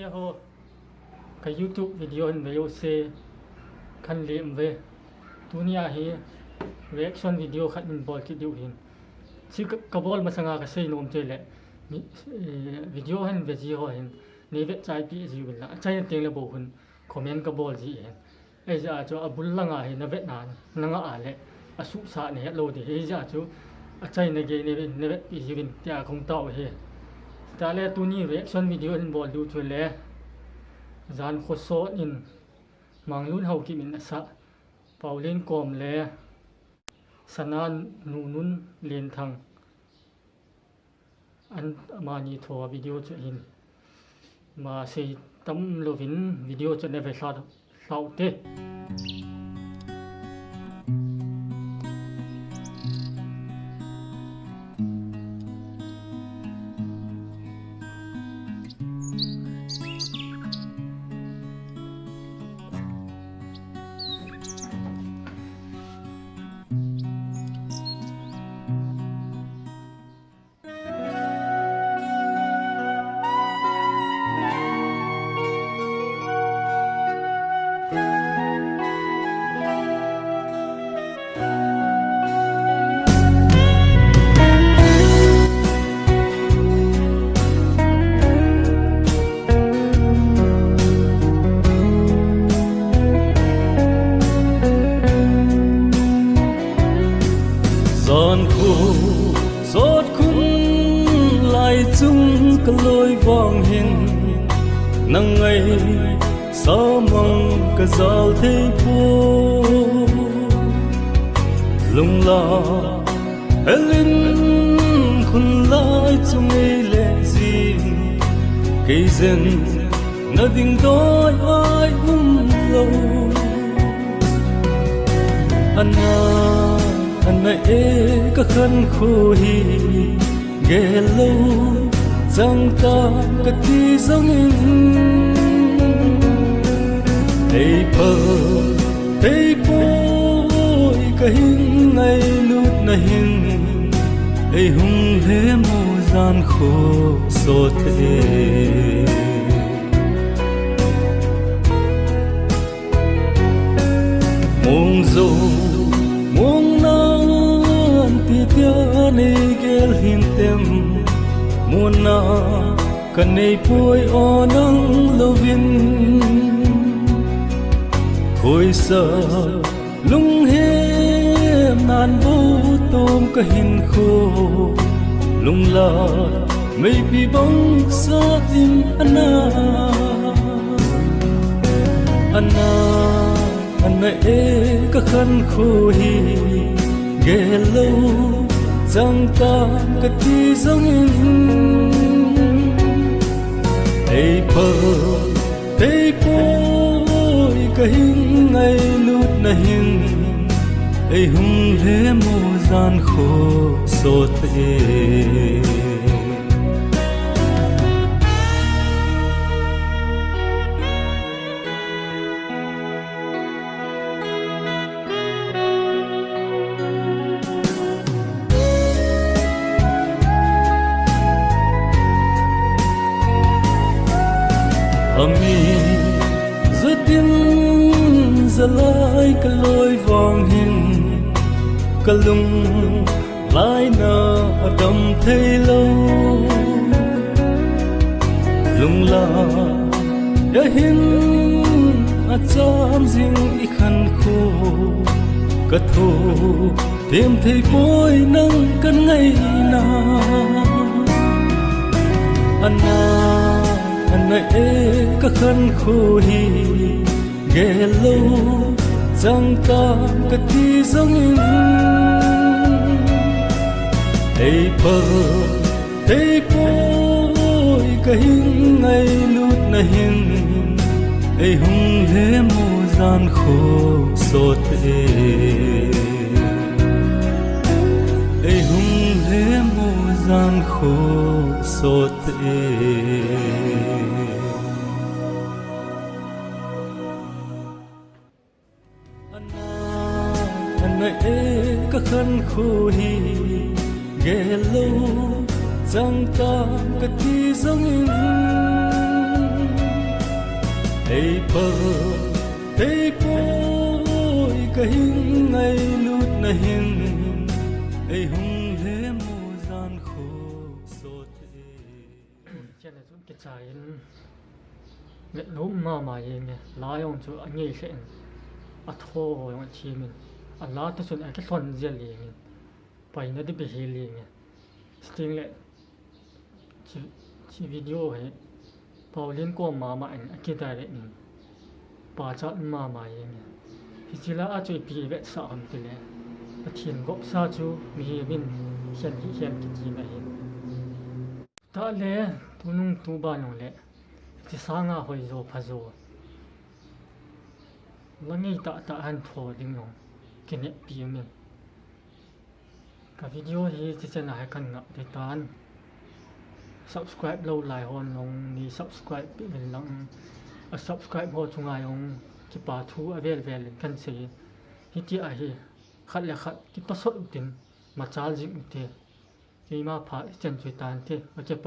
nia ho ka YouTube video in veo se khan lem ve tunia hi reaction video khat min bol ki diu hin si ka bol masanga ka sei nom chele video han ve ji ho hin ni ve chai pi ji win la chai teng le bo hun comment ka bol ji hen ai ja cho abul langa hi na ve nan nanga ale asu sa ne lo de he ja chu a chai na ge ne ve pi ji win tia khong tau he ta le tu ni reaction video in bol du chu le zan kho so in manglun hau ki min sa paulin kom le sanan nu nun len thang an mani tho video chu hin ma se tam lovin video chu ne ve hlau te Giọt khung lại chung cái lối vang hin nắng ngày sao mong cái dạo thế phố lung la elin khun lại chung ấy lệ gì cây dân nó đình đôi ai lâu anh này ka khăn khô hi ghé lâu rằng ta ka ti giống in thấy bôi ka hin ngày nút na hin ấy hung hế mô gian khô so thế mong dâu mong tia nei gel hin tem mona kan nei poi onang lovin khoi sa lung he nan bo tom ka hin kho lung la mai bi bong sa im ana ka khan kho hi ghé lâu rằng ta cái ti giống in thấy bôi cái hin ngày nút na hin ấy hung hế mô gian khô so thế ami giữa tiếng giờ lại cái lối vang hin cái lung lại nở đầm thấy lâu lung la đã hin chăm riêng ít khăn khô cất thô thêm thấy bôi nâng cơn ngày nào anh này ka khăn khô hi ghé lâu rằng ta ka ti giống in thấy bôi ka hin ngày nút na hin ấy hung hế mô gian khô so thế ấy hung hế mô gian khô so thế này ka khăn khô hi ghé lâu rằng ta ka ti giống in Ei pa ei poi ka hin ngai lut na hin ei hung le mu zan kho so te เช่นสุดกิจใจเล็ดลุ่มมาใหม่เองเนี่ยล้ายองจูอันนี้เช่นอัทโธยองทีมินอันล้าที่สุดไอ้แค่ทนเจียเลียงไปนั่นได้ไปเฮลียงสติงเล็ดชีวิดีโอให้พอเล่นก็มาใหม่อันคิดได้เลยนี่ป่าจัดมาใหม่เองที่จริงแล้วอาจจะปีเวทสามไปเลยประเทศกบซาจูมีมินเขียนที่เขียนกิจจีนเองตาเล่ตุนุ่งตูบ้านองเล่ที่สร้างอาหอยโซพะโซแล้วนี่ตาอันโถดิ้งยองกินเนี่ยปีมินกับวิดีโอที่จะน่าให้กันงับในตาน subscribe เราหลายคนลงนี่ subscribe เป็นลังsubscribe พอช่วงไงองที่ป่าทูอเวลกันเสียฮิตไอขัดและขัดที่ประสบอุตินมาจ้าจิงอุติที่มาผ่าเจนจุดตานที่มาเจ็บไป